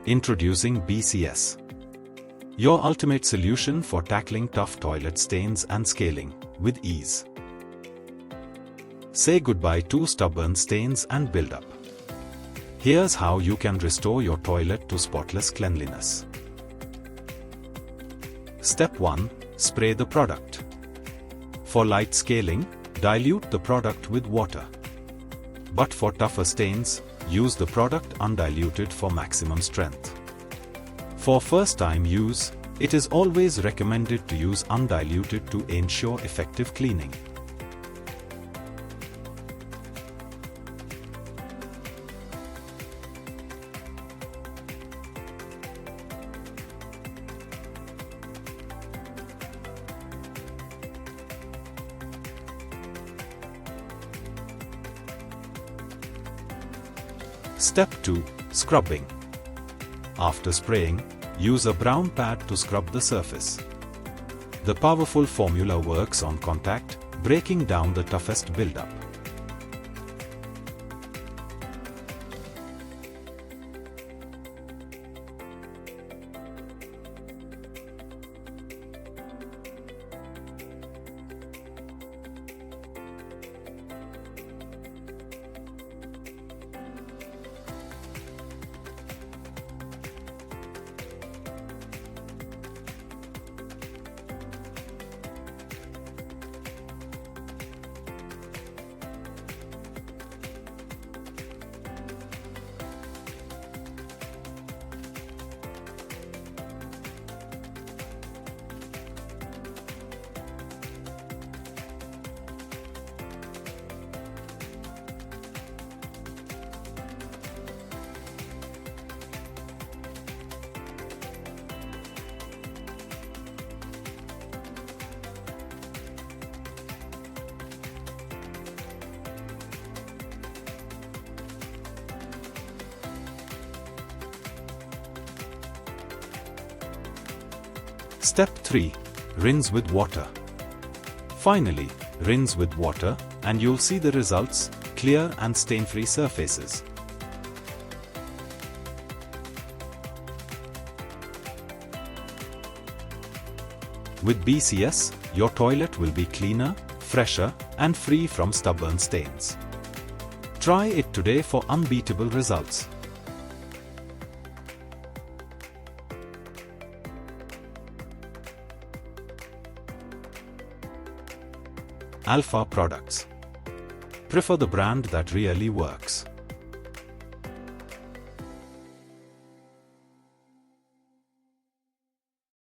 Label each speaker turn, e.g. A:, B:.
A: Introducing BCS, your ultimate solution for tackling tough toilet stains and scaling with ease. Say goodbye to stubborn stains and buildup. Here's how you can restore your toilet to spotless cleanliness. Step 1. Spray the product. For light scaling, dilute the product with water. But for tougher stains, use the product undiluted for maximum strength. For first-time use, it is always recommended to use undiluted to ensure effective cleaning. Step 2. Scrubbing. After spraying, use a brown pad to scrub the surface. The powerful formula works on contact, breaking down the toughest buildup. Step 3. Rinse with water. Finally, rinse with water and you'll see the results: clear and stain-free surfaces. With BCS, your toilet will be cleaner, fresher, and free from stubborn stains. Try it today for unbeatable results. Alpha Products. Prefer the brand that really works.